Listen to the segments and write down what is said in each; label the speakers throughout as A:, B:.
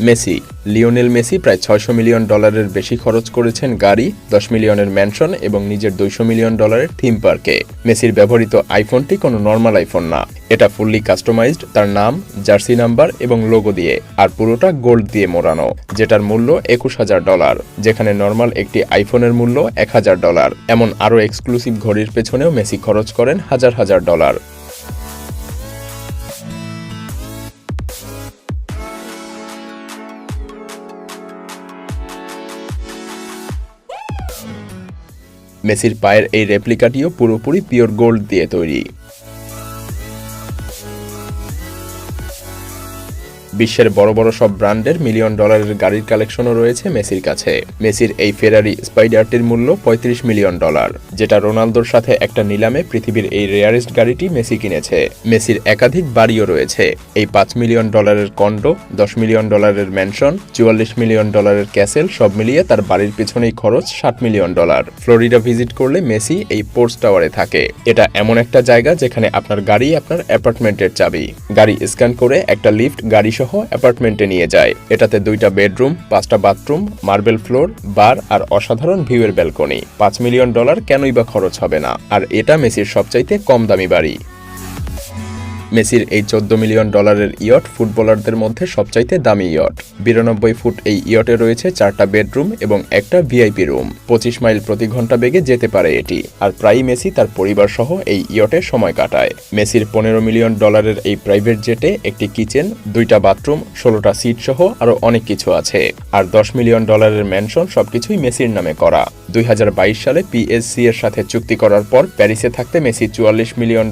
A: Messi Lionel Messi প্রায় $600 million বেশি খরচ করেছেন গাড়ি, 10 মিলিয়নের ম্যানশন এবং নিজের $200 মিলিয়ন থিম পার্কে। মেসির ব্যবহৃত আইফোনটি কোনো নর্মাল আইফোন না, এটা ফুললি কাস্টমাইজড, তার নাম, জার্সি নাম্বার এবং লোগো দিয়ে, আর পুরোটা গোল্ড দিয়ে মোড়ানো, যেটার মূল্য $21,000, যেখানে নর্মাল একটি আইফোনের মূল্য $1,000। এমন আরও এক্সক্লুসিভ ঘড়ির পেছনেও মেসি খরচ করেন হাজার হাজার ডলার। মেসির পায়ের এই রেপ্লিকাটিও পুরোপুরি পিওর গোল্ড দিয়ে তৈরি। বিশ্বের বড় বড় সব ব্র্যান্ডের $1 মিলিয়ন গাড়ির কালেকশনও রয়েছে মেসির কাছে। মেসির এই ফেরারি স্পাইডারটির মূল্য $35 মিলিয়ন, যেটা রোনালদোর সাথে একটা নিলামে পৃথিবীর এই রেয়ারেস্ট গাড়িটি মেসি কিনেছে। মেসির একাধিক বাড়িও রয়েছে, এই $5 million condo, $10 million mansion, $44 million castle, সব মিলিয়ে তার বাড়ির পিছনেই খরচ $60 মিলিয়ন। ফ্লোরিডা ভিজিট করলে মেসি এই পোর্টস টাওয়ারে থাকে। এটা এমন একটা জায়গা যেখানে আপনার গাড়ি আপনার অ্যাপার্টমেন্টের চাবি। গাড়ি স্ক্যান করে একটা লিফট গাড়ি সহ অ্যাপার্টমেন্টে নিয়ে যায়। এটাতে 2টা বেডরুম, 5টা বাথরুম, মার্বেল ফ্লোর, বার আর অসাধারণ ভিউয়ের ব্যালকনি। $5 মিলিয়ন কেনই বা খরচ হবে না, আর এটা মেসির সবচাইতে কম দামি বাড়ি। মেসির এই $14 মিলিয়ন ইয়ট ফুটবলারদের মধ্যে সবচাইতে দামি ইয়ট। 92 ফুট এই ইয়টে রয়েছে 4টা বেডরুম এবং একটা ভিআইপি রুম। 25 মাইল প্রতি ঘন্টা বেগে যেতে পারে এটি, আর প্রায়ই মেসি তার পরিবার সহ এই ইয়টে সময় কাটায়। মেসির $15 মিলিয়ন এই প্রাইভেট জেটে একটি কিচেন, 2টা বাথরুম, 16টা সিট সহ আরো অনেক কিছু আছে। আর $10 মিলিয়ন ম্যানশন, সবকিছুই মেসির নামে করা। 2022 সালে পিএসসি এর সাথে চুক্তি করার পর প্যারিসে থাকতে মেসি $44 মিলিয়ন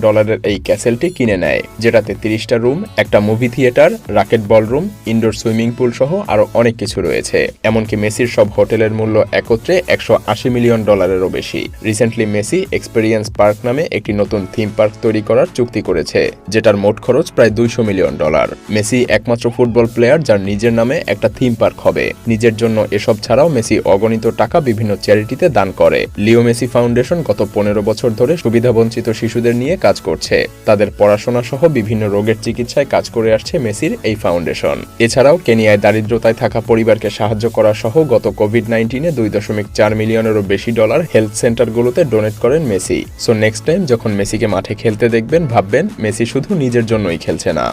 A: এই ক্যাসেলটি কিনে নেয়, যেটাতে 30টা রুম, একটা movie theatre, racket ballroom, indoor swimming pool সহ আরো অনেক কিছু রয়েছে। এমনকি মেসির সব হোটেলের মূল্য একত্রে $180 মিলিয়ন বেশি। রিসেন্টলি মেসি এক্সপেরিয়েন্স পার্ক নামে একটি নতুন থিম পার্ক তৈরি করার চুক্তি করেছে, যেটার মোট খরচ প্রায় $200 মিলিয়ন। মেসি একমাত্র ফুটবল প্লেয়ার যার নিজের নামে একটা থিম পার্ক হবে। নিজের জন্য এসব ছাড়াও মেসি অগণিত টাকা বিভিন্ন চ্যারিটিতে দান করে। লিও মেসি ফাউন্ডেশন গত 15 বছর ধরে সুবিধাবঞ্চিত শিশুদের নিয়ে কাজ করছে। তাদের পড়াশোনা সহ বিভিন্ন রোগের চিকিৎসায় কাজ করে আসছে মেসির এই ফাউন্ডেশন। এছাড়াও কেনিয়ায় দারিদ্রতায় থাকা পরিবারকে সাহায্য করা সহ গত কোভিড-19-এ $2.4 মিলিয়নেরও বেশি হেলথ সেন্টারগুলোতে ডোনেট করেন মেসি। সো নেক্সট টাইম যখন মেসিকে মাঠে খেলতে দেখবেন, ভাববেন মেসি শুধু নিজের জন্যই খেলছে না।